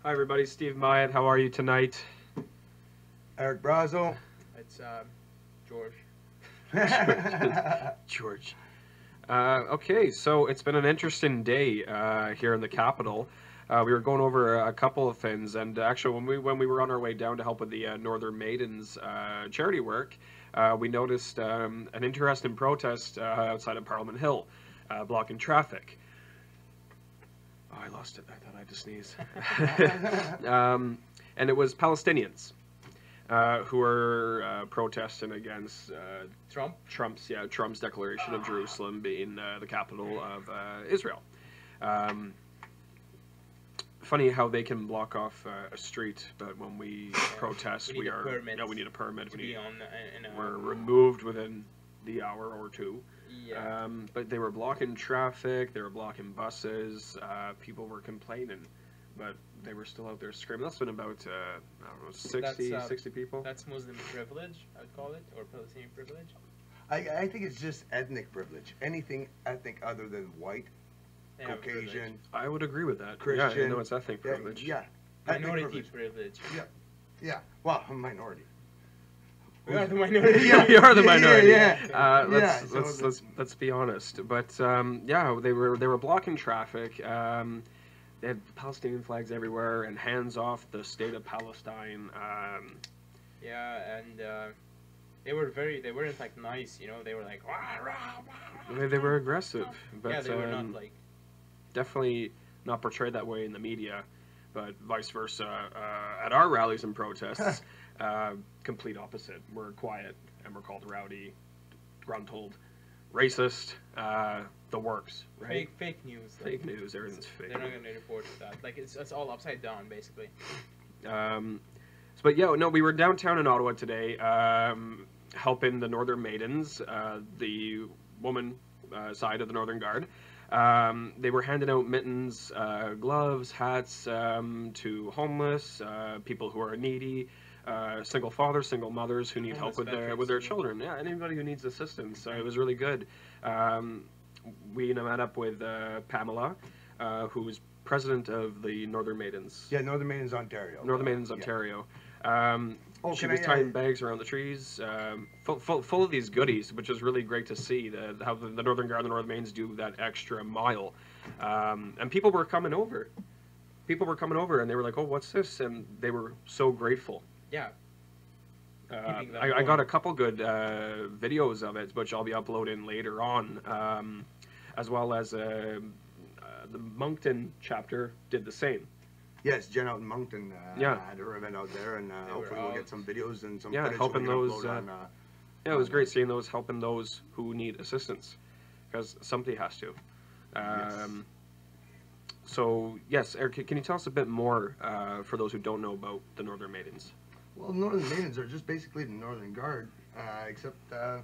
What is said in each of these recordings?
Hi everybody, Steve Myatt. How are you tonight? Eric Brazo. It's George. George. Okay, so it's been an interesting day here in the capital. We were going over a couple of things, and actually, when we were on our way down to help with the Northern Maidens charity work, we noticed an interesting protest outside of Parliament Hill, blocking traffic. Oh, I lost it. I thought I had to sneeze. And it was Palestinians who are protesting against Trump's declaration of Jerusalem being the capital of Israel. Um, Funny how they can block off a street, but when we protest, we need a permit. We're removed within the hour or two. Yeah. But they were blocking traffic. They were blocking buses. People were complaining, but they were still out there screaming. That's been about I don't know, 60 people. That's Muslim privilege, I'd call it, or Palestinian privilege. I think it's just ethnic privilege. Anything ethnic other than white, Caucasian, I would agree with that. Christian. Yeah, it's ethnic privilege. Yeah. Minority privilege. Yeah. Well, a minority. We are the minority. Yeah, you are the minority. Yeah. Let's be honest. But yeah, they were blocking traffic. They had Palestinian flags everywhere and hands off the state of Palestine. Yeah, and they weren't like nice, you know. They were like rah, rah, rah, They were aggressive, but yeah, they were not like definitely not portrayed that way in the media, but vice versa at our rallies and protests. Complete opposite. We're quiet and we're called rowdy, gruntled, racist, the works, right? fake news. Fake news. Everything's fake. They're not going to report that. Like it's all upside down, basically. But yeah, no, we were downtown in Ottawa today, helping the Northern Maidens, the woman side of the Northern Guard. They were handing out mittens, gloves, hats to homeless, people who are needy, single fathers, single mothers who need help with their children. Yeah, anybody who needs assistance. So it was really good. We met up with Pamela, who is president of the Northern Maidens. Yeah, Northern Maidens Ontario. Northern Maidens Ontario. She was tying bags around the trees, full of these goodies, which is really great to see how the Northern Guard and the Northern Maidens do that extra mile. And people were coming over. And they were like, "Oh, what's this?" And they were so grateful. Yeah. I got a couple good videos of it, which I'll be uploading later on, as well as the Moncton chapter did the same. Yes, Jen out in Moncton Yeah. had her event out there, and hopefully we'll get some videos and some Yeah, footage helping we can those, upload on, Yeah, it was great seeing those, helping those who need assistance, because somebody has to. Yes. So, yes, Eric, can you tell us a bit more for those who don't know about the Northern Maidens? Well, Northern Maidens are just basically the Northern Guard, except the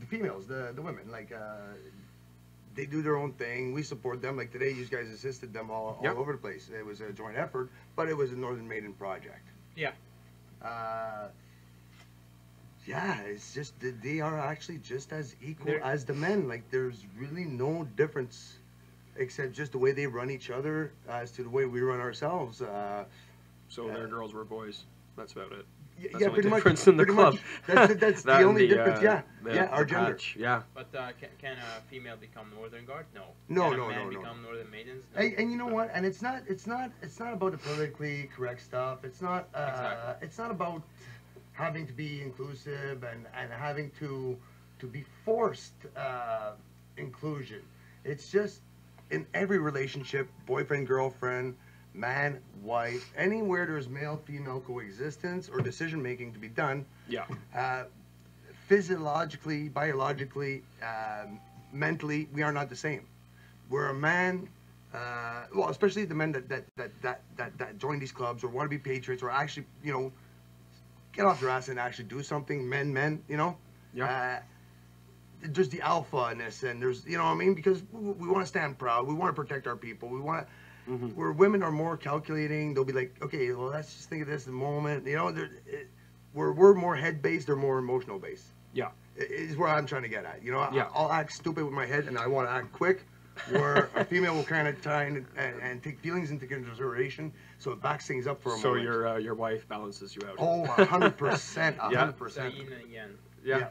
females, the women. Like, they do their own thing. We support them. Like today, you guys assisted them all over the place. It was a joint effort, but it was a Northern Maiden project. Yeah. Yeah, it's just they are actually just as equal as the men. Like, there's really no difference, except just the way they run each other as to the way we run ourselves. So their girls were boys. That's about it. Yeah, the only pretty difference much. in the club. That's the only difference. Our gender. Patch, yeah. But can a female become Northern Guard? No. No, can no, a man no, no. become Northern Maidens? No. And you know what? And it's not about the politically correct stuff. It's not. Exactly. It's not about having to be inclusive and having to be forced inclusion. It's just in every relationship, boyfriend, girlfriend, man, wife, anywhere there's male-female coexistence or decision-making to be done, Yeah. Physiologically, biologically, mentally, we are not the same. We're a man, well, especially the men that join these clubs or want to be patriots or actually, you know, get off their ass and actually do something, men, you know? Yeah. There's the alpha-ness, and there's, you know what I mean? Because we want to stand proud. We want to protect our people. We want to... Where women are more calculating, they'll be like, okay, well, let's just think of this in the moment. You know, we're more head-based, they're more emotional-based. Yeah. Is where I'm trying to get at. You know, Yeah. I'll act stupid with my head, and I want to act quick, where a female will kind of try and take feelings into consideration, so it backs things up for a So moment. your wife balances you out. Oh, 100%, Yeah. 100%. Yin and yang. Yeah.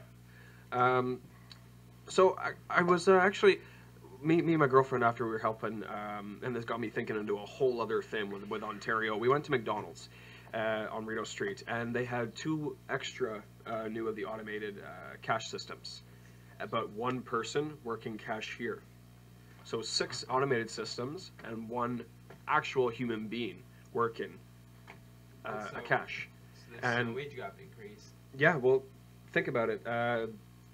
So I was actually me and my girlfriend, after we were helping, and this got me thinking into a whole other thing with Ontario. We went to McDonald's on Rideau Street, and they had 2 extra new of the automated cash systems, but 1 person working cashier. So 6 automated systems and 1 actual human being working a cash. So this And- wage gap increase. Yeah, well, think about it.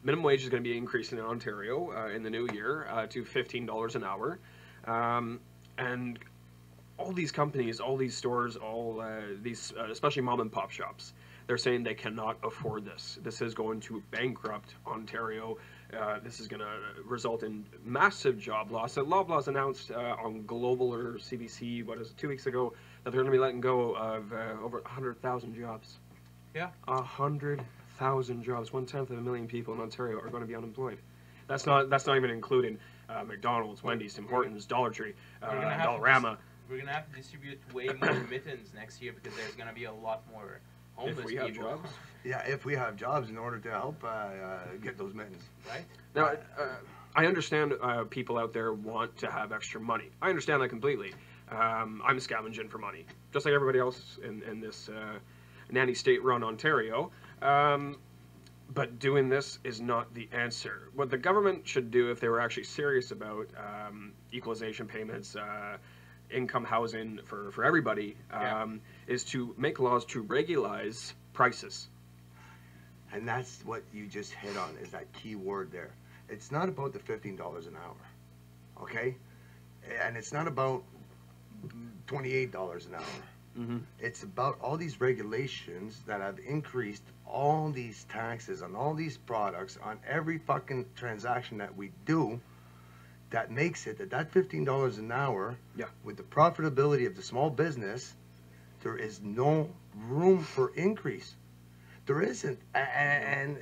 Minimum wage is going to be increasing in Ontario in the new year to $15 an hour. And all these companies, all these stores, all these, especially mom and pop shops, they're saying they cannot afford this. This is going to bankrupt Ontario. This is going to result in massive job loss. And Loblaws announced on Global or CBC, 2 weeks ago, that they're going to be letting go of over 100,000 jobs. Yeah. 100,000 jobs. 1/10 of a million people in Ontario are going to be unemployed. That's not even including McDonald's, Wendy's, Tim Hortons, Dollar Tree, We're gonna have to Dollarama. We're gonna have to distribute way more mittens next year because there's gonna be a lot more homeless If we have people. jobs. Yeah, if we have jobs in order to help get those mittens. Right? Now, I understand people out there want to have extra money. I understand that completely. I'm scavenging for money, just like everybody else in this nanny state-run Ontario. But doing this is not the answer. What the government should do, if they were actually serious about equalization payments, income housing for everybody, is to make laws to regularize prices. And that's what you just hit on, is that key word there. It's not about the $15 an hour, okay? And it's not about $28 an hour. Mm-hmm. It's about all these regulations that have increased all these taxes on all these products on every fucking transaction that we do, that makes it that $15 an hour, Yeah. with the profitability of the small business, there is no room for increase. There isn't. And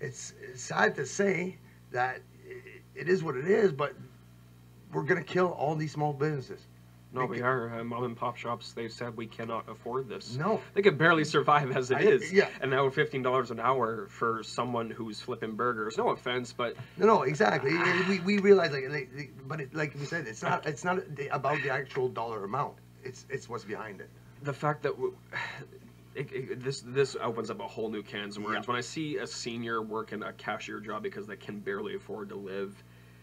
it's sad to say that it is what it is, but we're going to kill all these small businesses. No, we are. Mom and pop shops, they've said we cannot afford this. No. They could barely survive as it is. Yeah. And now $15 an hour for someone who's flipping burgers. No offense, but No, exactly. We realize, but like we said, it's not about the actual dollar amount. It's what's behind it. the fact that this opens up a whole new cans of worms. Yeah. When I see a senior working a cashier job because they can barely afford to live,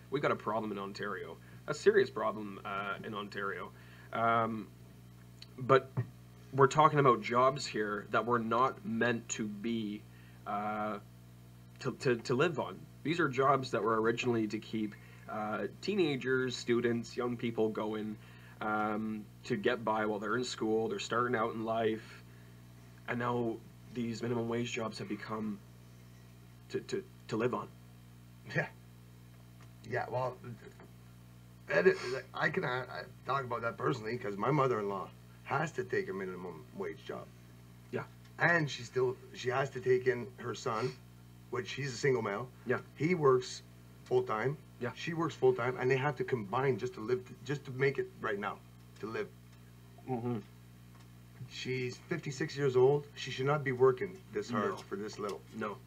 we got a problem in Ontario. A serious problem in Ontario. But we're talking about jobs here that were not meant to be to live on. These are jobs that were originally to keep teenagers, students, young people going to get by while they're in school. They're starting out in life, and now these minimum wage jobs have become to live on. Yeah. Yeah. Well, I can talk about that personally because my mother-in-law has to take a minimum wage job. Yeah. And she has to take in her son, which he's a single male. Yeah. He works full time. Yeah. She works full time, and they have to combine just to live, just to make it right now, to live. Mm-hmm. She's 56 years old. She should not be working this hard No. for this little. No.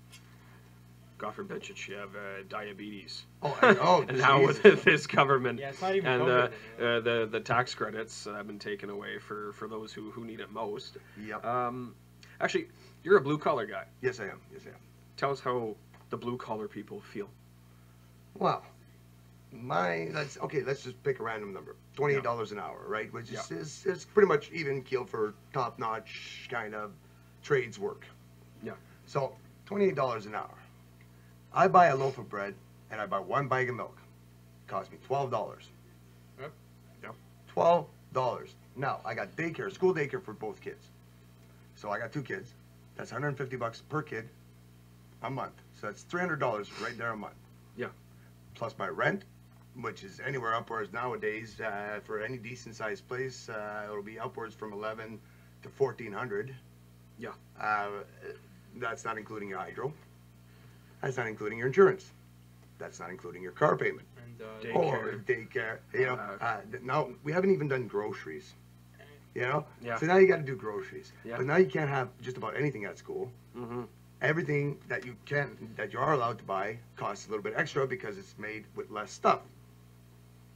God forbid should she have diabetes. Oh, And now Jesus. with this government Yeah, it's not even and COVID anymore. the tax credits have been taken away for those who need it most. Yep. Actually, you're a blue collar guy. Yes, I am. Yes, I am. Tell us how the blue collar people feel. Well, let's just pick a random number. $28 an hour, right? Which is pretty much even keel for top notch kind of trades work. Yeah. So $28 an hour. I buy a loaf of bread and I buy one bag of milk. Cost me $12. Yep. Yep. $12. Now I got daycare, school daycare for both kids. So I got 2 kids. That's $150 per kid a month. So that's $300 right there a month. Yeah. Plus my rent, which is anywhere upwards nowadays for any decent sized place. It'll be upwards from 11 to 1400. Yeah. That's not including your hydro. That's not including your insurance. That's not including your car payment. And Daycare. Daycare. You know, now we haven't even done groceries. You know, Yeah. so now you got to do groceries. Yeah. But now you can't have just about anything at school. Mm-hmm. Everything that you are allowed to buy costs a little bit extra because it's made with less stuff.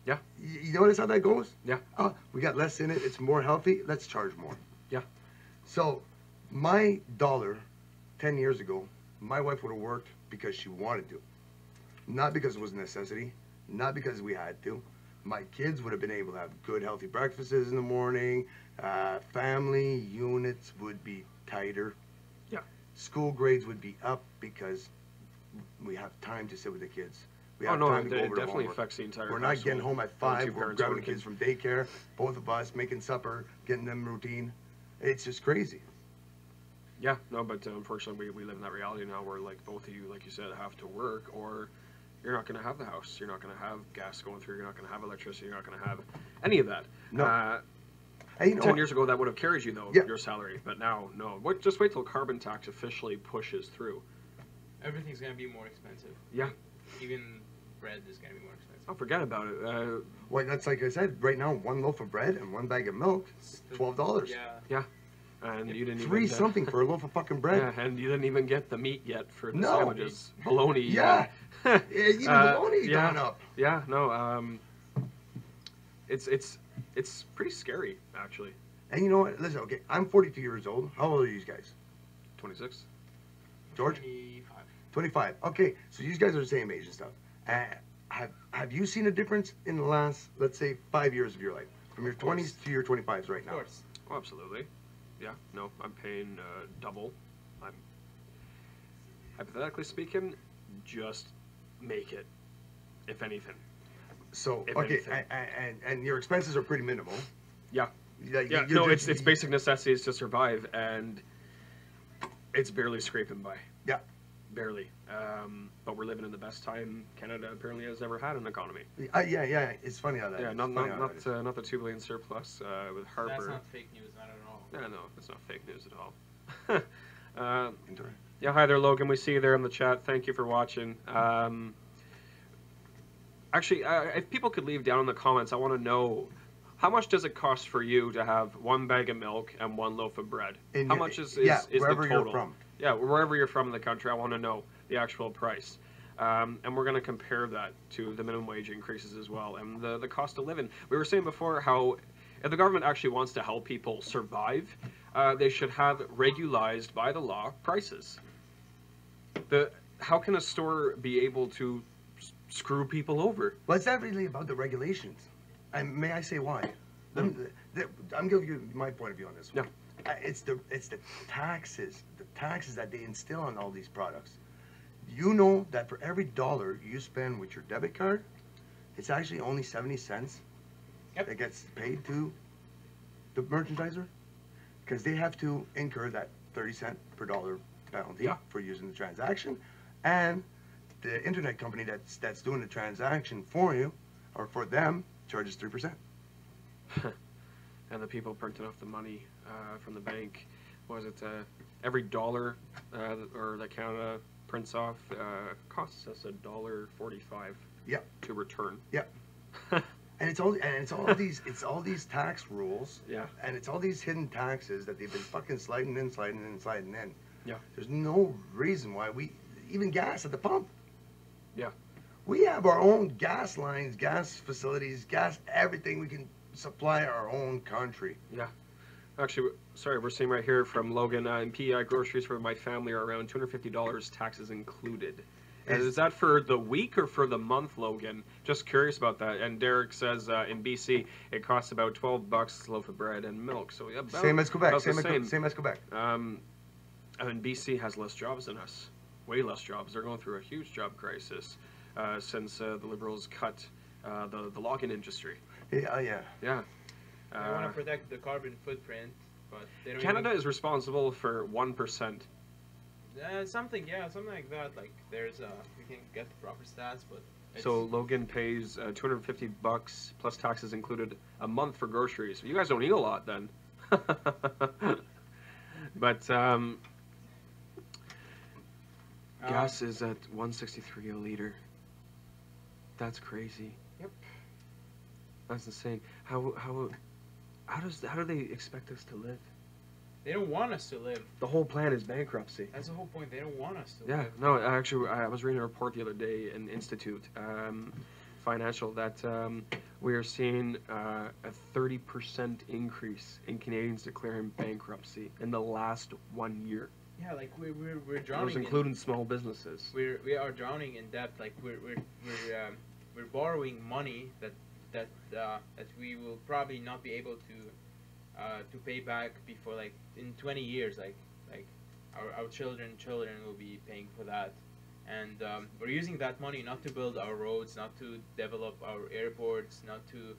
Yeah. You notice how that goes? Yeah. Oh, we got less in it. It's more healthy. Let's charge more. Yeah. So, my dollar, 10 years ago, my wife would have worked because she wanted to, not because it was a necessity, not because we had to. My kids would have been able to have good, healthy breakfasts in the morning. Family units would be tighter. Yeah. School grades would be up because we have time to sit with the kids. We Oh have no, time it to go over the definitely homework. affects the entire. We're not getting household. home at When 5. two We're parents grabbing the working. kids from daycare. Both of us making supper, getting them routine. It's just crazy. Yeah, no, but unfortunately, we live in that reality now where, like, both of you, like you said, have to work, or you're not going to have the house. You're not going to have gas going through. You're not going to have electricity. You're not going to have any of that. No. Hey, you know 10 what? years ago, that would have carried you, though, Yeah. your salary. But now, no. Just wait till carbon tax officially pushes through. Everything's gonna be more expensive. Yeah. Even bread is gonna be more expensive. Oh, forget about it. Well, that's like I said. Right now, one loaf of bread and one bag of milk, $12. Yeah. And you didn't Three even something for a loaf of fucking bread. Yeah, and you didn't even get the meat yet for the No. sandwiches. Bologna. Yeah. Yeah, even bologna's yeah. gone up. Yeah, no. It's pretty scary, actually. And you know what? Listen, okay, I'm 42 years old. How old are you guys? 26. George? 25. 25. Okay, so you guys are the same age and stuff. Have you seen a difference in the last, let's say, 5 years of your life? From your Of course. 20s to your 25s right Of now? course. Oh, absolutely. Yeah, no, I'm paying double. I'm, hypothetically speaking, just make it, if anything. So, If okay, anything. and your expenses are pretty minimal. Yeah. Like, Yeah, you're no, just- it's basic necessities to survive, and it's barely scraping by. Yeah. Barely. But we're living in the best time Canada apparently has ever had an economy. Yeah. It's funny how that Yeah, is. not Funny how that is. not the 2 billion surplus with Harper. That's not fake news, not at all. Yeah, no, it's not fake news at all. Enjoy. Yeah, hi there, Logan. We see you there in the chat. Thank you for watching. Actually, if people could leave down in the comments, I want to know how much does it cost for you to have one bag of milk and one loaf of bread? In How your- much is yeah, the wherever total? you're from. Yeah, wherever you're from in the country, I want to know the actual price. And we're going to compare that to the minimum wage increases as well and the cost of living. We were saying before how if the government actually wants to help people survive, they should have regularized by the law prices. How can a store be able to screw people over? Well, it's not really about the regulations. And may I say why? I'm giving you my point of view on this one. Yeah. It's the taxes that they instill on all these products. You know that for every dollar you spend with your debit card, it's actually only 70 cents Yep. that gets paid to the merchandiser, because they have to incur that 30 cent per dollar penalty Yeah. for using the transaction, and the internet company that's doing the transaction for you or for them charges 3%. And the people printing off the money from the bank, was it every dollar or that Canada prints off costs us $1.45 Yep. to return. Yep. And it's all these tax rules, Yeah. and it's all these hidden taxes that they've been fucking sliding in. Yeah. There's no reason why even gas at the pump. Yeah. We have our own gas lines, gas facilities, gas everything. We can supply our own country. Yeah. Actually, sorry, we're seeing right here from Logan, in PEI groceries for my family are around $250, taxes included. And is that for the week or for the month, Logan? Just curious about that. And Derek says in BC it costs about $12 a loaf of bread and milk. So yeah, Same as Quebec. about the Same as Quebec. I mean, BC has less jobs than us, way less jobs. They're going through a huge job crisis since the Liberals cut the logging industry. Yeah. Yeah. They want to protect the carbon footprint, but they don't. Canada is responsible for 1%. Something like that. Like there's we can get the proper stats, but So Logan pays $250 plus taxes included a month for groceries. You guys don't eat a lot then. But gas is at $1.63 a liter. That's crazy. Yep. That's insane. How do they expect us to live? They don't want us to live. The whole plan is bankruptcy. That's the whole point. They don't want us to Yeah, live. no, actually, I was reading a report the other day in Institute Financial that we are seeing a 30% increase in Canadians declaring bankruptcy in the last 1 year. Yeah, like we're That drowning. was including small businesses. We are drowning in debt. Like we're borrowing money that we will probably not be able to pay back before, like, in 20 years. Like our children will be paying for that, and we're using that money not to build our roads, not to develop our airports, not to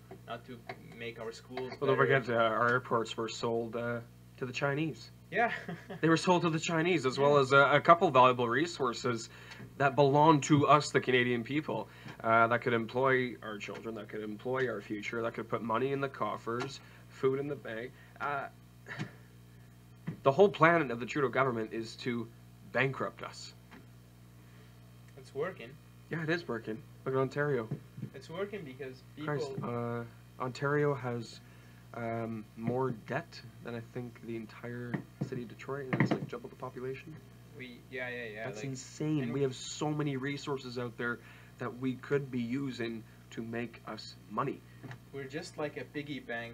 make our schools Well, don't better. forget, our airports were sold to the Chinese. Yeah. They were sold to the Chinese, as well as a couple valuable resources that belong to us, the Canadian people, that could employ our children, that could employ our future, that could put money in the coffers, food in the bank. The whole plan of the Trudeau government is to bankrupt us. It's working. Yeah, it is working. Look at Ontario. It's working because people. Christ, Ontario has more debt than I think the entire city of Detroit, and it's like double the population. Yeah. That's Like, insane. and We have so many resources out there that we could be using to make us money. we're just like a piggy bank.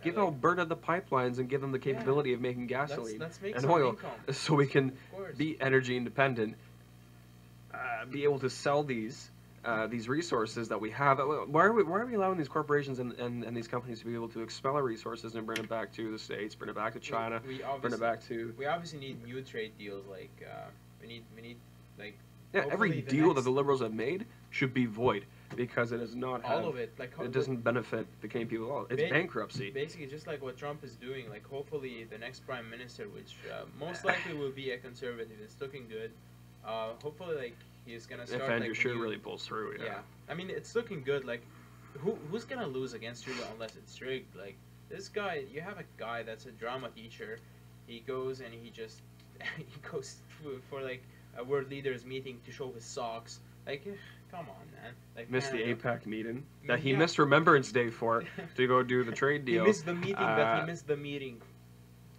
Give like, Alberta the pipelines and give them the capability of making gasoline let's make and some oil, income. so we can Of course. be energy independent, be able to sell these resources that we have. Why are we allowing these corporations and these companies to be able to expel our resources and bring it back to the States, bring it back to China, We bring obviously, it back to... we obviously need new trade deals. Like we need like Yeah, every hopefully the deal that next- the Liberals have made should be void, because it does not have... all of it. Like It doesn't benefit the Canadian people at all. It's bankruptcy. Basically, just like what Trump is doing. Like hopefully the next prime minister, which most likely will be a conservative, it's looking good. Hopefully, like, he's gonna start. If Andrew like, Scheer new- really pulls through, yeah. Yeah, I mean it's looking good. Like, who's gonna lose against Trudeau unless it's rigged? Like, this guy, you have a guy that's a drama teacher. He goes and he just he goes for like a world leaders meeting to show his socks. Like, come on, man. Like, Missed the Canada- APEC meeting that he Yeah. missed Remembrance Day for to go do the trade He deal. missed the meeting, but he Uh, missed the meeting.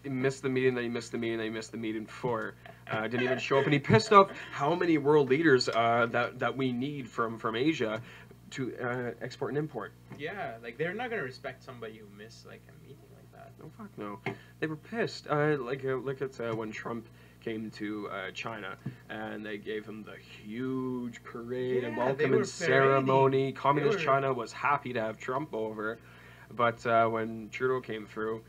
He missed the meeting, then he missed the meeting, then he missed the meeting for. Didn't even show up, and he pissed off how many world leaders that we need from Asia to export and import. Yeah, like they're not gonna respect somebody who missed like a meeting like that. No, fuck no. They were pissed. Look at when Trump came to China, and they gave him the huge parade and Yeah, they welcome were and ceremony. Communist were- China was happy to have Trump over, but when Trudeau came through,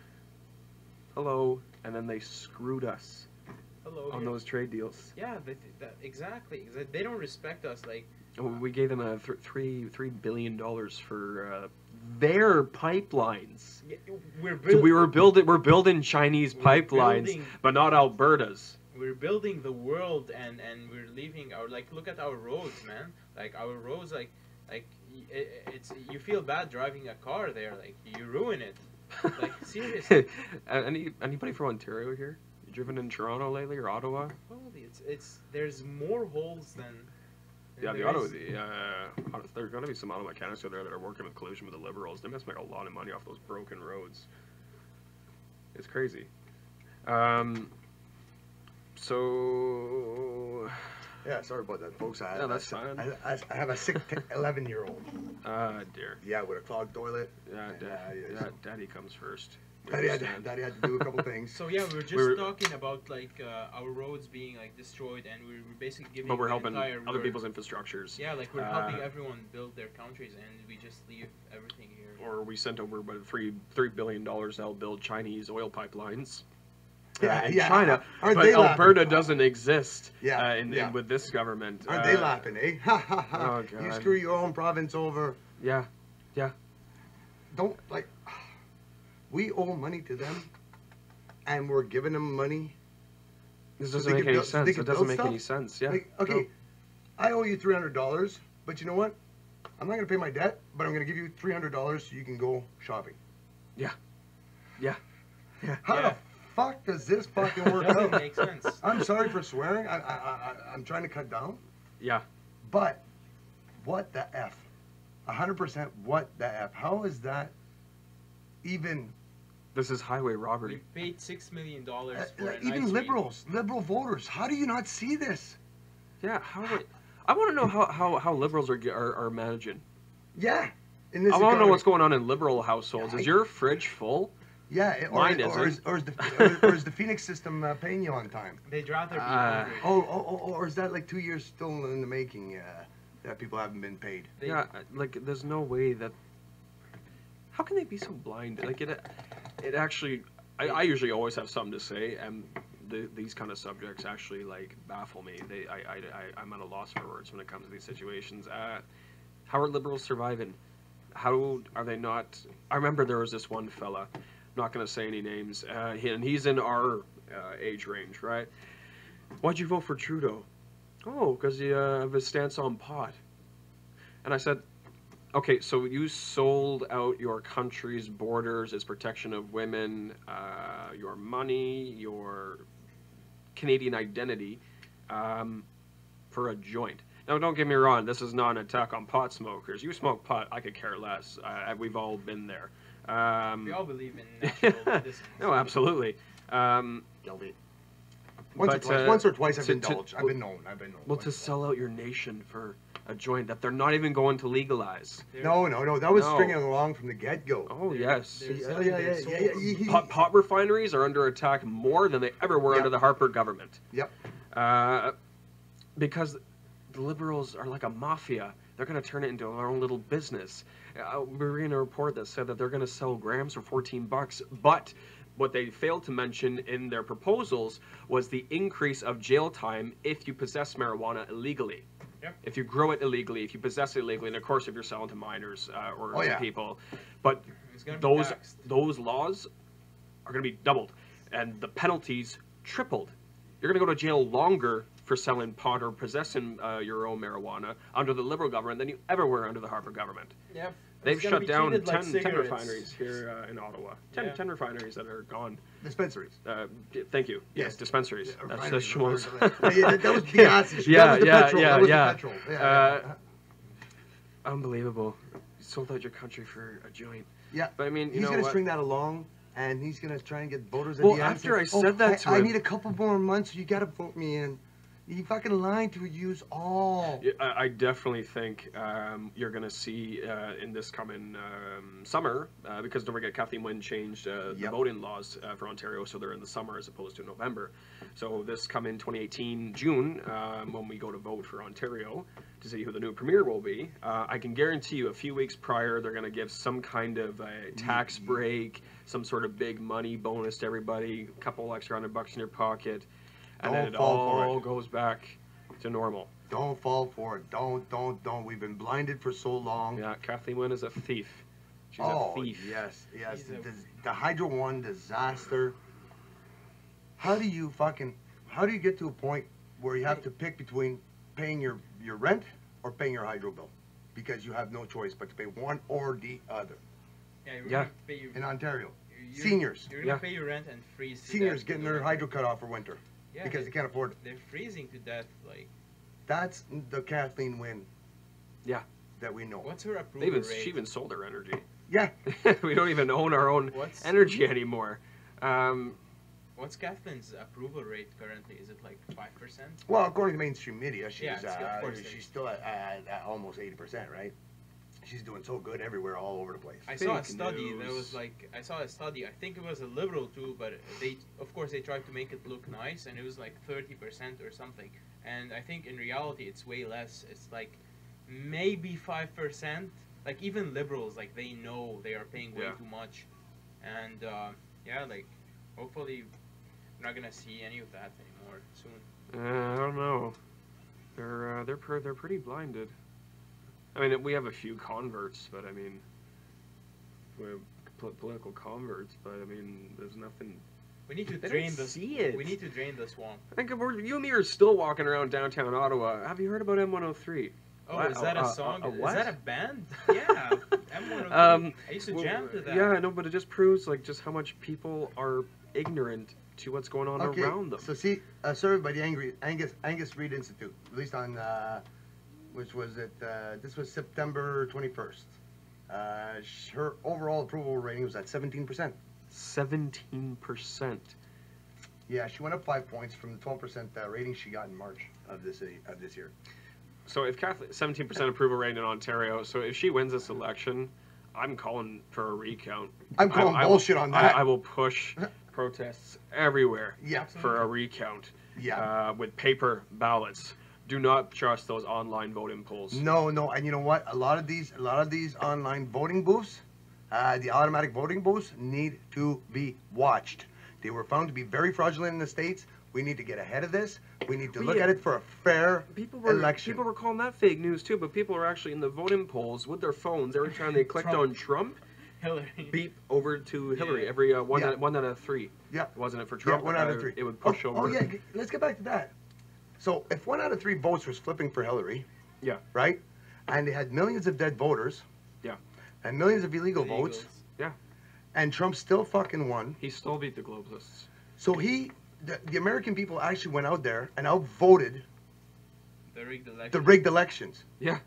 hello, and then they screwed us Hello. on here. those trade deals. Yeah, exactly. They don't respect us. Like, We gave them $3 billion for their pipelines. yeah, we're So building. we're building Chinese pipelines, but not Alberta's. We're building the world, and we're leaving our, like, look at our roads, man. Like, our roads, like it's, you feel bad driving a car there. Like, you ruin it. Like, seriously. Anybody from Ontario here? You driven in Toronto lately or Ottawa? Holy, it's there's more holes than. Yeah, the there auto. is- There's going to be some auto mechanics out there that are working with collusion with the Liberals. They must make a lot of money off those broken roads. It's crazy. So. Yeah, sorry about that, folks. Yeah, that's fine. I have a sick 11-year-old. Dear. Yeah, with a clogged toilet. Yeah, And, yeah, Daddy comes first. We Daddy understand. had to do a couple things. So yeah, we were just talking about like our roads being like destroyed, and we're basically giving. But we're the helping entire other world- people's infrastructures. Yeah, like we're helping Uh, everyone build their countries, and we just leave everything here. Or we sent over about $3 billion to help build Chinese oil pipelines. Yeah, in yeah. China, Aren't but they laughing? Alberta doesn't exist. Yeah, in yeah. with this government. Aren't they laughing, eh? Ha ha ha. Oh, You God. screw your own province over. Yeah, Don't, like, we owe money to them, and we're giving them money. this So doesn't they make can any build- sense. they It can doesn't build make any stuff? sense. Yeah. Like, okay, I owe you $300, but you know what? I'm not going to pay my debt, but I'm going to give you $300 so you can go shopping. Yeah. How Yeah. the fuck does this fucking work Doesn't out? make sense. I'm sorry for swearing. I'm trying to cut down. Yeah. But what the F? 100%. What the F? How is that even? This is highway We robbery. paid $6 million for Like, an even ice liberal voters. How do you not see this? Yeah, I want to know how liberals are managing. Yeah. In this I want to know economy. what's going on in liberal households. Is your fridge full? Yeah, Mine or isn't. is the Phoenix system paying you on time? They'd rather be Ah. hungry. Or is that like 2 years still in the making that people haven't been paid? They- Yeah, like there's no way that. How can they be so blind? Like it actually. I usually always have something to say, and these kind of subjects actually like baffle me. I'm at a loss for words when it comes to these situations. How are liberals surviving? How are they not? I remember there was this one fella. I'm not gonna say any names. And he's in our age range, right? Why'd you vote for Trudeau? Oh, because of his stance on pot. And I said, okay, so you sold out your country's borders, its protection of women, your money, your Canadian identity, for a joint. Now, don't get me wrong. This is not an attack on pot smokers. You smoke pot, I could care less. We've all been there. We all believe in natural medicine. No, absolutely. Guilty. But, Once or twice I've to- indulged. I've been known. Well, to sell out your nation for a joint that they're not even going to legalize. No. That was No. stringing along from the get-go. Oh, They're- yes. they're Yeah, selling yeah, their yeah, souls. yeah, Pot refineries are under attack more than they ever were Yep. under the Harper government. Yep. Because the liberals are like a mafia. They're going to turn it into their own little business. We were reading a report that said that they're going to sell grams for $14, but what they failed to mention in their proposals was the increase of jail time if you possess marijuana illegally. Yep. If you grow it illegally, if you possess it illegally, and of course if you're selling to minors or Oh, to yeah. people. But It's gonna be those taxed. those laws are going to be doubled, and the penalties tripled. You're going to go to jail longer for selling pot or possessing your own marijuana under the Liberal government than you ever were under the Harper government. Yep. They've It's gonna shut be down treated like 10 cigarettes. refineries here in Ottawa. 10 Yeah. refineries that are gone. Dispensaries. Thank you. Yes, Yes. dispensaries. Yeah, That's refineries, Shimons. that was Beyonce. Yeah, that was the yeah, petrol. yeah, That was yeah. the petrol. Yeah. Unbelievable. You sold out your country for a joint. Yeah. But I mean, you He's know gonna what? string that along, and he's gonna try and get voters at Well, the end. after I say, said that to I him- need a couple more months. You gotta vote me in. You fucking lying to use all. Yeah, I definitely think you're going to see in this coming summer, because don't forget Kathleen Wynne changed the Yep. voting laws for Ontario, so they're in the summer as opposed to November. So this coming 2018 June, when we go to vote for Ontario to see who the new premier will be, I can guarantee you a few weeks prior they're going to give some kind of a tax break, some sort of big money bonus to everybody, a couple extra $100 in your pocket. And then Don't it fall for all it. goes back to normal. Don't fall for it. Don't. We've been blinded for so long. Yeah, Kathleen Wynne is a thief. She's Oh, a thief. yes. He's a- The Hydro One disaster. How do you get to a point where you have to pick between paying your rent or paying your hydro bill? Because you have no choice but to pay one or the other. Yeah. You're Yeah. Gonna pay your, In Ontario, you're- seniors. You're gonna Yeah. pay your rent and freeze. to Seniors death getting because their of- hydro cut off for winter Yeah, because they can't afford it. They're freezing to death. Like, That's the Kathleen Wynne. Yeah. That we know. what's her approval rate? She even sold her energy. Yeah. We don't even own our own What's energy anymore. What's Kathleen's approval rate currently? Is it like 5%? Well, according to mainstream media, Yeah, it's of course. she's still at almost 80%, right? She's doing so good everywhere, all over the place. I saw a Fake study that news. was like, I think it was a liberal too, but of course they tried to make it look nice, and it was like 30% or something. And I think in reality it's way less. It's like maybe 5%. Like even liberals, like they know they are paying way Yeah. too much, and yeah, like hopefully we're not gonna see any of that anymore soon. I don't know. They're pretty blinded. I mean, we have a few converts, but I mean, we have political converts, but I mean, there's nothing. We need to They drain don't the. see it. We need to drain the swamp. I think you and me are still walking around downtown Ottawa. Have you heard about M103? Oh, What? is that a song? a Is what? that a band? Yeah, M103. I used to jam to that. Yeah, I know, but it just proves like just how much people are ignorant to what's going on around them. So see, survey by the Angus Reid Institute, released on which was this was September 21st. Her overall approval rating was at 17%. 17%. Yeah, she went up 5 points from the 12% rating she got in March of this year. So if Kathleen, 17% approval rating in Ontario, so if she wins this election, I'm calling for a recount. I'm calling bullshit on that. I will push protests everywhere Yeah. for a recount. Yeah. With paper ballots. Do not trust those online voting polls. No, and you know what? A lot of these online voting booths, the automatic voting booths, need to be watched. They were found to be very fraudulent in the States. We need to get ahead of this. We need to look at it for a fair election. People were calling that fake news too, but people are actually in the voting polls with their phones every time they clicked on Trump. Hillary. Beep over to Hillary. Yeah. Every one out of 3. Yeah. Wasn't it for Trump? Yeah, 1 out of 3. It would push over. Oh yeah, let's get back to that. So if 1 out of 3 votes was flipping for Hillary, Yeah. right, and they had millions of dead voters, Yeah. and millions of illegal votes, Yeah. and Trump still fucking won. He still beat the globalists. So the American people actually went out there and outvoted The rigged election. the rigged elections. Yeah.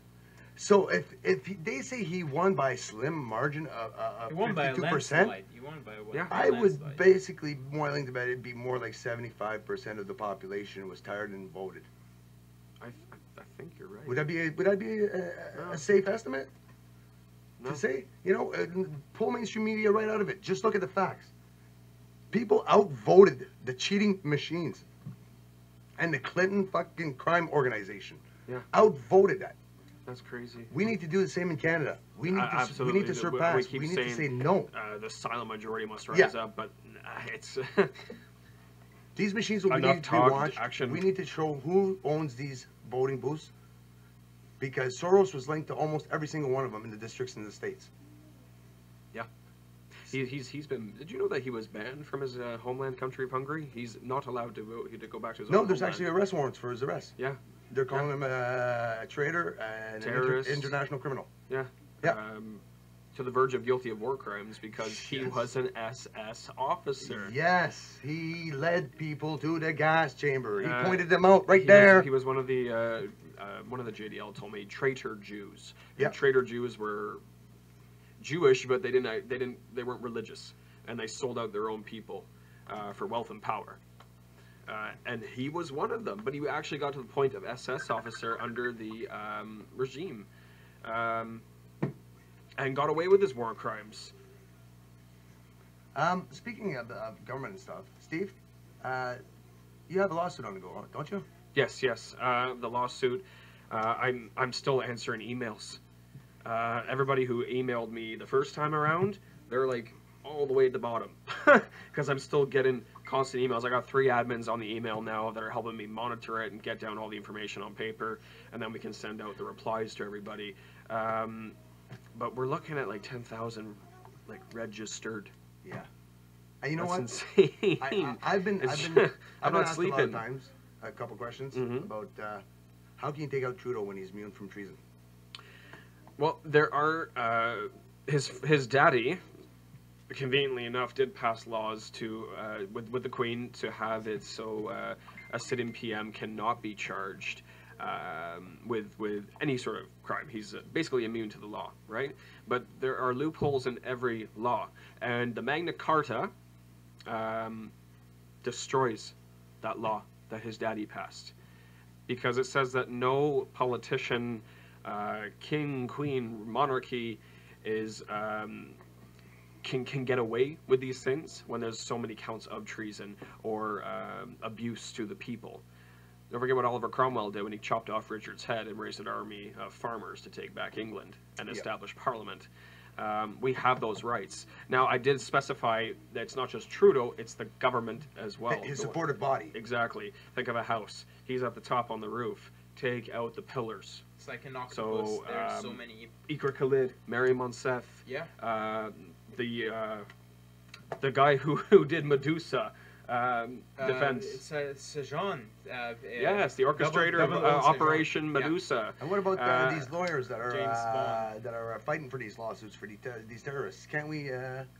So if they say he won by a slim margin of He won by a 52%, landslide. He won by a Yeah. I would landslide. basically willing to bet it'd be more like 75% of the population was tired and voted. I think you're right. Would that be a safe estimate No. to say? You know, pull mainstream media right out of it. Just look at the facts. People outvoted the cheating machines and the Clinton fucking crime organization. Yeah. Outvoted that. That's crazy. We need to do the same in Canada. We need to Absolutely. surpass. keep We need saying, to say no. The silent majority must rise Yeah. up, but it's These machines will Enough need to be talk, watched. action. We need to show who owns these voting booths, because Soros was linked to almost every single one of them in the districts in the States. he's been. Did you know that he was banned from his homeland country of Hungary? He's not allowed to go back to his No, own there's homeland. actually arrest warrants for his arrest. Yeah. They're calling him a traitor and Terrorist. international criminal. Yeah. Yeah. To the verge of guilty of war crimes because he Yes. was an SS officer. Yes, he led people to the gas chamber. He Uh, pointed them out right He there. was one of the JDL told me traitor Jews. And Yeah. Traitor Jews were Jewish, but they weren't religious, and they sold out their own people for wealth and power. And he was one of them, but he actually got to the point of SS officer under the regime, and got away with his war crimes. Speaking of government and stuff, Steve, you have a lawsuit on the go, don't you? Yes. The lawsuit. I'm still answering emails. Everybody who emailed me the first time around, they're like all the way at the bottom because I'm still getting constant emails. I got 3 admins on the email now that are helping me monitor it and get down all the information on paper, and then we can send out the replies to everybody. But we're looking at like 10,000 like registered. Yeah. And you know That's what? insane. I've been I'm I've not been asked sleeping. a lot of times a couple questions Mhm. about how can you take out Trudeau when he's immune from treason? Well, there are his daddy, conveniently enough, did pass laws to with the Queen to have it so a sitting PM cannot be charged with any sort of crime. He's basically immune to the law, right? But there are loopholes in every law, and the Magna Carta destroys that law that his daddy passed, because it says that no politician, king, queen, monarchy is can get away with these things when there's so many counts of treason or abuse to the people. Don't forget what Oliver Cromwell did when he chopped off Richard's head and raised an army of farmers to take back England and establish Parliament. We have those rights. Now, I did specify that it's not just Trudeau, it's the government as well. His supportive body. Exactly. Think of a house. He's at the top on the roof. Take out the pillars. It's like an octopus. So, There's so many. Iker Khalid, Mary Monsef, Yeah. The guy who did Medusa defense. It's Sejan. Yes, the orchestrator of 007. Operation Yeah. Medusa. And what about these lawyers that James Bond. are fighting for these lawsuits for these terrorists? Can't we?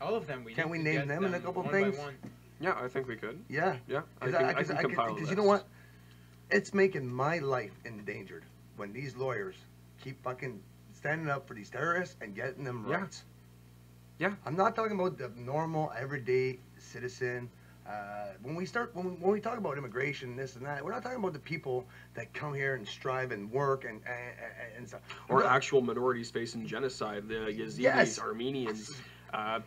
All of them. Can't need we to name get them in a couple one things? by one. Yeah, I think we could. Yeah. Yeah, I Because can compile a you list. know what? It's making my life endangered when these lawyers keep fucking standing up for these terrorists and getting them Yeah. rights. Yeah. I'm not talking about the normal, everyday citizen. When we talk about immigration, this and that, we're not talking about the people that come here and strive and work and stuff. Or actual minorities facing genocide, the Yazidis, Yes. Armenians,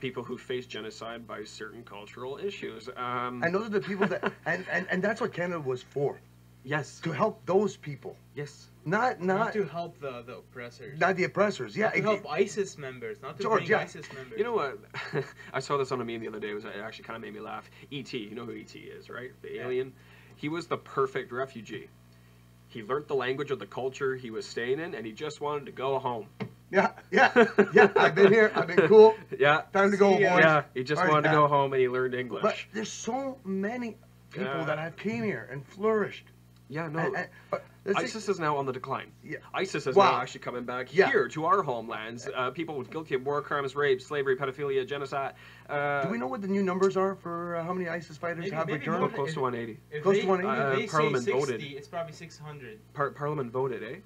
people who face genocide by certain cultural issues. And those are the people that, and that's what Canada was for, Yes. to help those people, Yes. not Not to help the oppressors. not the oppressors. Yeah, Not to help ISIS members. Not to George, bring yeah. ISIS members. You know what? I saw this on a meme the other day. It actually kind of made me laugh. E.T. You know who E.T. is, right? The Yeah. alien. He was the perfect refugee. He learned the language of the culture he was staying in, and he just wanted to go home. yeah. I've been here. I've been cool. Yeah. Time to go, See, boys. Yeah. He just Alright, wanted to yeah. go home, and he learned English. But there's so many people that have came here and flourished. Yeah. No. But the thing- ISIS is now on the decline. Yeah. ISIS is Wow. now actually coming back Yeah. here to our homelands. People guilty of war crimes, rape, slavery, pedophilia, genocide. Do we know what the new numbers are for how many ISIS fighters Maybe- have maybe returned? Well, more. close to 180. If Close they, to 180. if they Parliament say 60, voted. it's probably 600. Parliament voted, eh?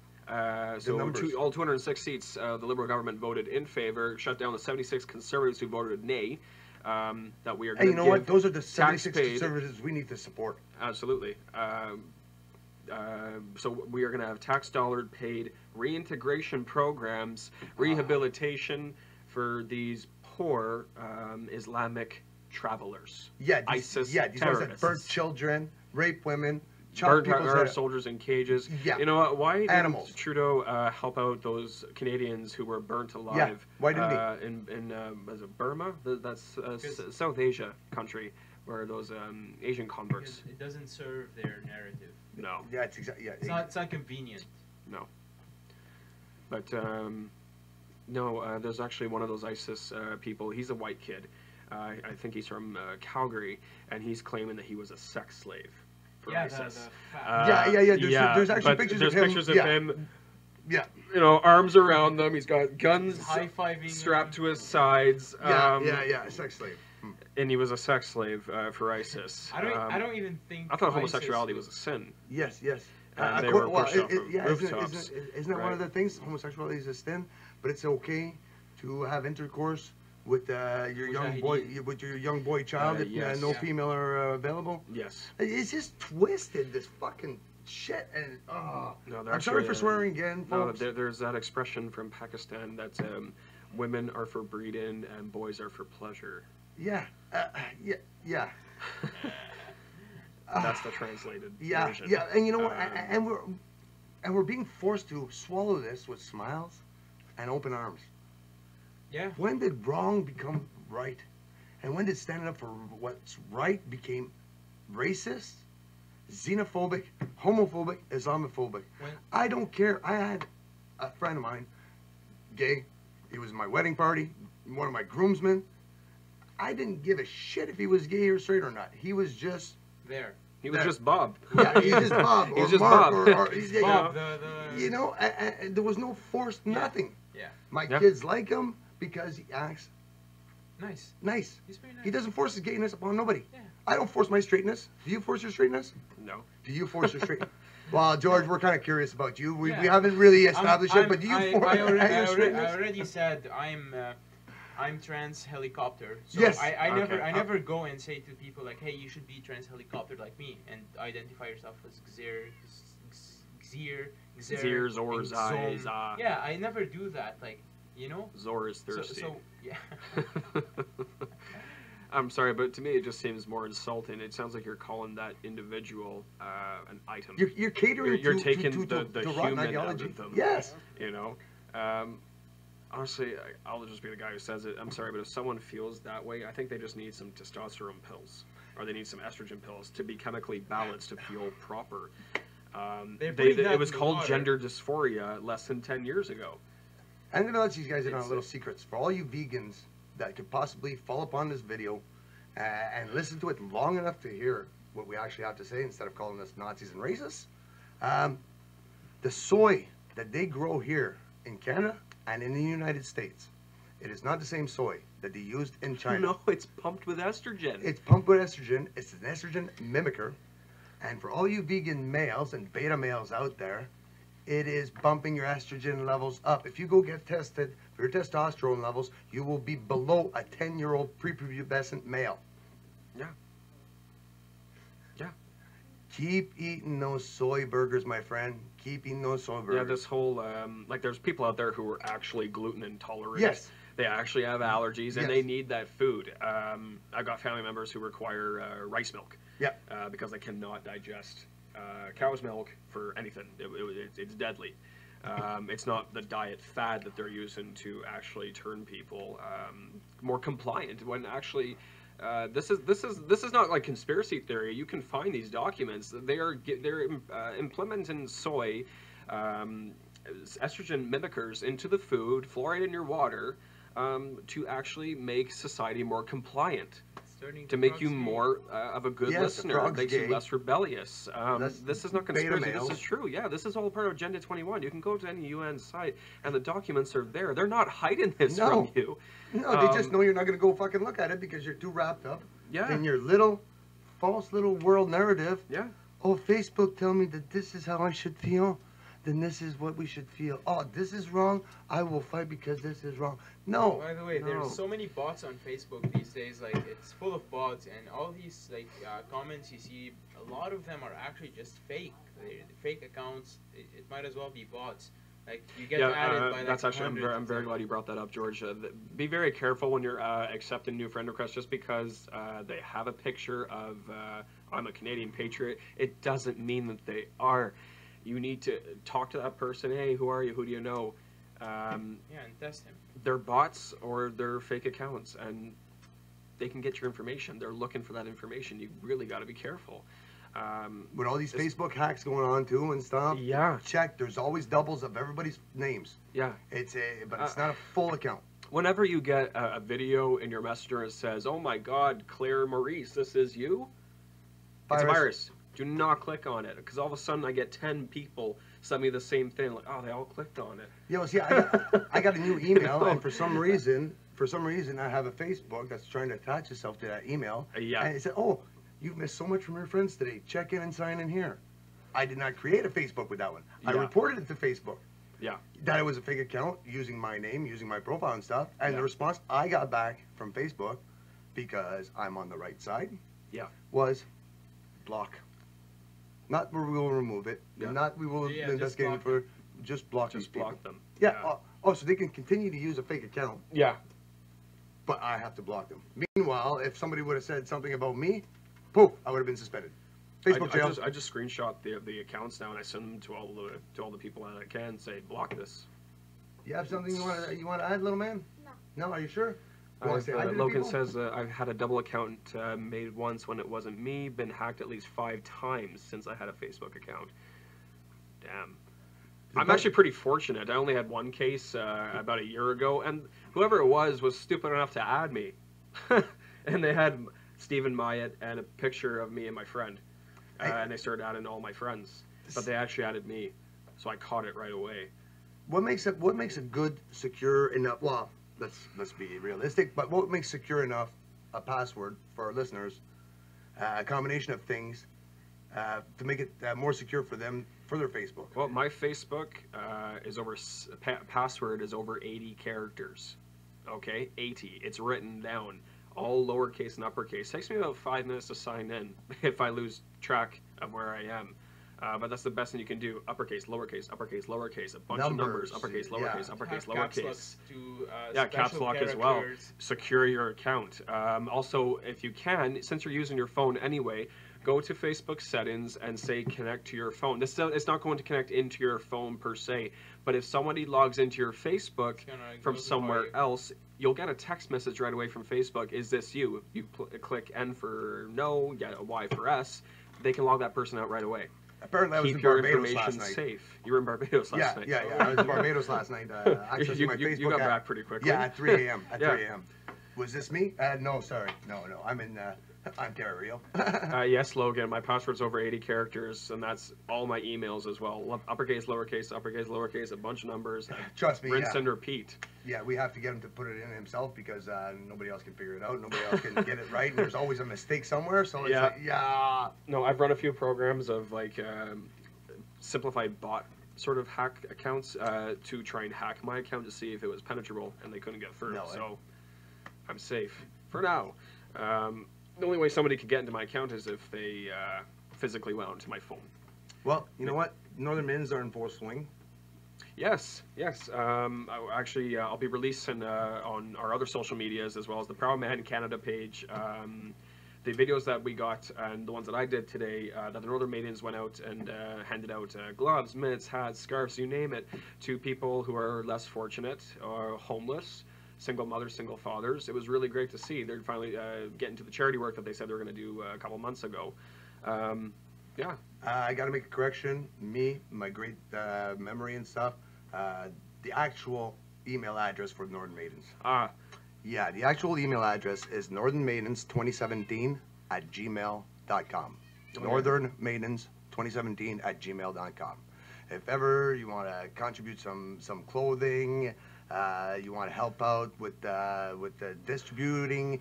So numbers. all 206 seats, the Liberal government voted in favor, shut down the 76 Conservatives who voted nay. That we are Hey, going you to know give what? Those are the 76 tax-paid- conservatives we need to support. Absolutely. So we are going to have tax dollar paid reintegration programs, rehabilitation for these poor Islamic travelers. Yeah, ISIS yeah, these ones that burn terrorists. children, rape women, chop Burnt people's our head. soldiers in cages. Yeah. You know what? Why didn't Animals. Trudeau help out those Canadians who were burnt alive? Why didn't in was it Burma? That's South Asia country where those Asian converts. Because it doesn't serve their narrative. No, Yeah, it's exactly. Yeah, It's not convenient. no. But no, there's actually one of those ISIS people. He's a white kid. I think he's from Calgary, and he's claiming that he was a sex slave for Yeah, ISIS. Yeah. There's actually but pictures there's of him. pictures of Yeah. him. Yeah. You know, arms around them. He's got guns high-fiving strapped to his sides. Yeah, sex slave. And he was a sex slave for ISIS. I don't even think. I thought ISIS homosexuality was a sin. Yes. And they were pushed off of isn't rooftops, that one of right? the things? Homosexuality is a sin, but it's okay to have intercourse with your young boy, with your young boy child, if yes. no Yeah. female are available. Yes. It's just twisted, this fucking shit, and No, they're I'm sorry for actually, swearing again, No, folks. there's that expression from Pakistan that women are for breeding and boys are for pleasure. Yeah. That's the translated Yeah, version. yeah, and you know what? Um, And we're being forced to swallow this with smiles and open arms. Yeah. When did wrong become right? And when did standing up for what's right became racist, xenophobic, homophobic, Islamophobic? When- I don't care. I had a friend of mine, gay. He was at my wedding party, one of my groomsmen. I didn't give a shit if he was gay or straight or not. He was just, There. He was There. just Bob. yeah, he's just Bob He's or just Mark Bob. or Yeah. Bob, you know, and there was no forced nothing. Yeah. My Yeah. kids like him because he acts Nice. nice. He's very nice. He doesn't force his gayness upon nobody. Yeah. I don't force my straightness. Do you force your straightness? No. Do you force your straight? Well, George, we're kind of curious about you. We Yeah. haven't really established it, but do you I force already, your I straightness? already said I'm trans helicopter. So Yes. I never Okay. I never go and say to people like, hey, you should be trans helicopter like me and identify yourself as Zir, Zor, and Zai, Zom. Za. Yeah, I never do that. Like, you know. Zor is So, thirsty. so yeah. I'm sorry, but to me it just seems more insulting. It sounds like you're calling that individual an item. You're catering You're to taking to the rotten human out ideology. of them. Yes. You know, honestly, I'll just be the guy who says it. I'm sorry, but if someone feels that way, I think they just need some testosterone pills, or they need some estrogen pills to be chemically balanced to feel proper. They're putting that It was in the called water. gender dysphoria less than 10 years ago. I'm gonna let you guys in on a It's- little secrets for all you vegans that could possibly fall upon this video and listen to it long enough to hear what we actually have to say instead of calling us Nazis and racists. The soy that they grow here in Canada and in the United States, it is not the same soy that they used in China. No, it's pumped with estrogen. It's pumped with estrogen. It's an estrogen mimicker. And for all you vegan males and beta males out there, it is bumping your estrogen levels up. If you go get tested for your testosterone levels, you will be below a 10-year-old prepubescent male. Yeah. Yeah. Keep eating those soy burgers, my friend. Keep eating those soy burgers. Yeah, this whole, like, there's people out there who are actually gluten intolerant. Yes. They actually have allergies, and Yes. they need that food. I've got family members who require rice milk. Yeah. Because they cannot digest cow's milk for anything. It's deadly. It's not the diet fad that they're using to actually turn people more compliant. When actually, this is not like conspiracy theory. You can find these documents. They're implementing soy, estrogen mimickers into the food, fluoride in your water, to actually make society more compliant. To make you more of a good listener, makes you less rebellious. This is not conspiracy. This is true. Yeah, this is all part of Agenda 21. You can go to any UN site, and the documents are there. They're not hiding this from you. No, they just know you're not going to go fucking look at it because you're too wrapped up in your little false little world narrative. Yeah. Oh, Facebook tell me that this is how I should feel. Then this is what we should feel. Oh, this is wrong. I will fight because this is wrong. No. By the way, there's so many bots on Facebook these days. Like, it's full of bots, and all these like comments you see, a lot of them are actually just fake. They're fake accounts. It might as well be bots. Like, you get added by like that's actually. hundreds. I'm very glad you brought that up, George. Be very careful when you're accepting new friend requests. Just because they have a picture of I'm a Canadian patriot, it doesn't mean that they are. You need to talk to that person. Hey, who are you? Who do you know? Yeah, and test him. They're bots or they're fake accounts, and they can get your information. They're looking for that information. You really got to be careful. With all these Facebook hacks going on too and stuff. Yeah. Check. There's always doubles of everybody's names. Yeah. But it's not a full account. Whenever you get a video in your messenger and it says, "Oh my God, Claire Maurice, this is you," it's a virus. Do not click on it, because all of a sudden I get 10 people send me the same thing. Like, oh, they all clicked on it. Yeah, well, see, I got a new email, and for some reason, I have a Facebook that's trying to attach itself to that email. Yeah. And it said, "Oh, you've missed so much from your friends today. Check in and sign in here." I did not create a Facebook with that one. I reported it to Facebook. Yeah. That it was a fake account using my name, using my profile and stuff. And the response I got back from Facebook, because I'm on the right side, was block. Not where we will remove it. Not we will investigate it for. Just block these people. Block them. Yeah. Oh, so they can continue to use a fake account. Yeah. But I have to block them. Meanwhile, if somebody would have said something about me, poof, I would have been suspended. Facebook jail. I just screenshot the accounts now and I send them to all the people that I can. Say block this. You have something you want to add, little man? No. No, are you sure? Logan says, I've had a double account made once when it wasn't me, been hacked at least 5 times since I had a Facebook account. Damn. I'm actually pretty fortunate. I only had one case about a year ago, and whoever it was stupid enough to add me. And they had Stephen Myatt and a picture of me and my friend. And they started adding all my friends. But they actually added me, so I caught it right away. What makes a good, secure enough, well, let's be realistic, but what makes secure enough a password for our listeners, a combination of things to make it more secure for them for their Facebook? Well, my Facebook password is over 80 characters. Okay, 80. It's written down, all lowercase and uppercase. Takes me about 5 minutes to sign in if I lose track of where I am. But that's the best thing you can do. Uppercase, lowercase, uppercase, lowercase, a bunch of numbers, uppercase, lowercase, uppercase, lowercase. Caps lock as well. Secure your account. Also, if you can, since you're using your phone anyway, go to Facebook settings and say connect to your phone. It's not going to connect into your phone per se, but if somebody logs into your Facebook from somewhere else, you'll get a text message right away from Facebook. Is this you? You click N for no, get a Y for S. They can log that person out right away. Apparently, I was in Barbados last night. Safe. You were in Barbados last night. Yeah. I was in Barbados last night. Accessing my Facebook. You got back pretty quickly. Yeah, at 3 a.m. At 3 a.m. Was this me? No, sorry. No. I'm in Ontario. Yes, Logan. My password's over 80 characters, and that's all my emails as well. Uppercase, lowercase, a bunch of numbers. Trust me. Rinse and repeat. Yeah, we have to get him to put it in himself because nobody else can figure it out. Nobody else can get it right. And there's always a mistake somewhere. So it's No, I've run a few programs of like simplified bot sort of hack accounts to try and hack my account to see if it was penetrable, and they couldn't get through. No, so I'm safe for now. The only way somebody could get into my account is if they physically went onto my phone. Well, you know what? Northern Mittens are in full swing. Yes, yes. I'll be releasing on our other social medias as well as the Proud Man Canada page. The videos that we got and the ones that I did today, that the Northern Maidens went out and handed out gloves, mitts, hats, scarves, you name it, to people who are less fortunate or homeless, single mothers, single fathers. It was really great to see. They're finally getting to the charity work that they said they were going to do a couple months ago. Yeah. I got to make a correction. My great memory and stuff. The actual email address for Northern Maidens. Yeah, the actual email address is northernmaidens2017@gmail.com. Northernmaidens2017@gmail.com. If ever you want to contribute some clothing, you want to help out with the distributing,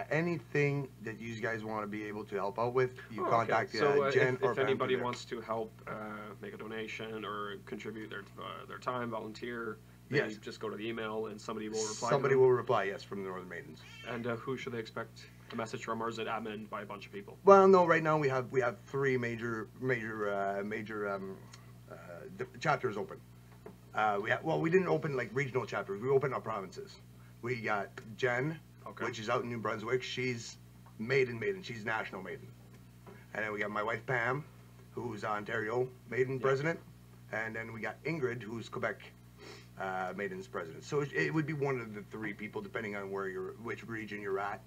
anything that you guys want to be able to help out with, you contact Jen or if Pam anybody there. wants to help make a donation or contribute their time, volunteer, they Yes. just go to the email and somebody will reply. Somebody will reply, yes, from the Northern Maidens. And who should they expect a message from, or is it admin by a bunch of people? Well, no, right now we have 3 major chapters open. We didn't open like regional chapters. We opened our provinces. We got Jen, which is out in New Brunswick. She's maiden. She's national maiden. And then we got my wife Pam, who's Ontario maiden president. And then we got Ingrid, who's Quebec maiden's president. So it would be one of the 3 people, depending on which region you're at.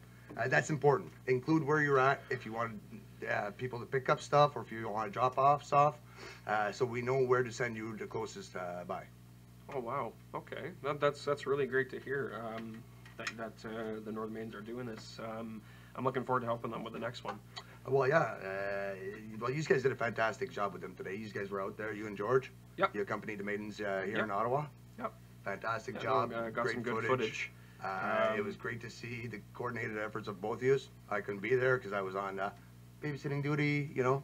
That's important. Include where you're at if you want people to pick up stuff or if you want to drop off stuff, so we know where to send you the closest by. Oh wow! Okay, that's really great to hear. That the Northern Maidens are doing this. I'm looking forward to helping them with the next one. Well, yeah. Well, you guys did a fantastic job with them today. You guys were out there. You and George. Yep. You accompanied the maidens here in Ottawa. Yep. Fantastic job. Got great some good footage. It was great to see the coordinated efforts of both of you. I couldn't be there because I was on babysitting duty. You know,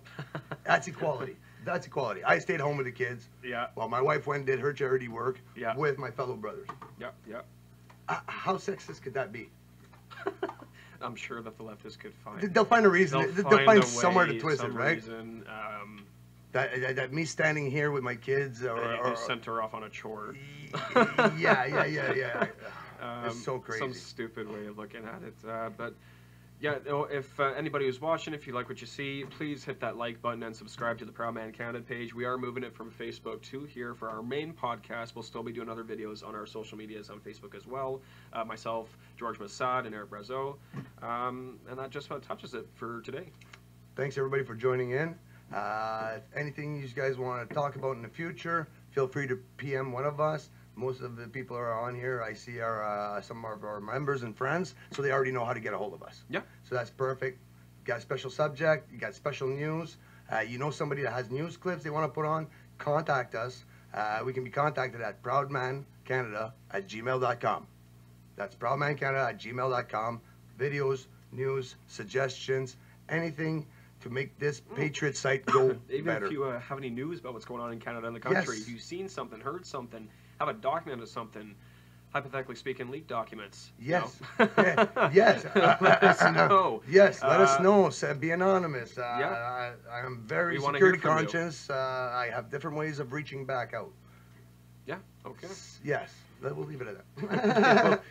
that's equality. That's equality. I stayed home with the kids. Yeah. While my wife went and did her charity work. Yeah. With my fellow brothers. Yep. Yep. How sexist could that be? I'm sure that the leftists could find. They'll find a reason. They'll find somewhere to twist it, right? Reason, that me standing here with my kids or sent her off on a chore. Yeah. It's so crazy. Some stupid way of looking at it. But yeah, if anybody who's watching, if you like what you see, please hit that like button and subscribe to the Proud Man Canada page. We are moving it from Facebook to here for our main podcast. We'll still be doing other videos on our social medias on Facebook as well. Myself, George Massad, and Eric Brazeau. And that just about touches it for today. Thanks everybody for joining in. If anything you guys want to talk about in the future, feel free to PM one of us. Most of the people are on here, I see, are some of our members and friends, so they already know how to get a hold of us. Yeah. So that's perfect. You got a special subject, you got special news, you know somebody that has news clips they want to put on, contact us. We can be contacted at proudmancanada@gmail.com. That's proudmancanada@gmail.com. Videos, news, suggestions, anything to make this Patriot site go Even better. if you have any news about what's going on in Canada and the country, Yes. if you've seen something, heard something, have a document of something, hypothetically speaking, leaked documents. Yes. You know? Yes. Let us know. Yes, let us know. Be anonymous. Yeah. I am very We wanna security hear from you. conscious. I have different ways of reaching back out. Yeah, okay. Yes. We'll leave it at that.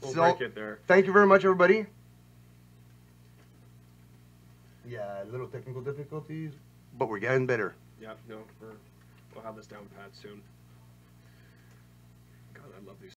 We'll So, break it there. thank you very much, everybody. Yeah, little technical difficulties, but we're getting better. Yeah, no, we'll have this down pat soon. God, I love these.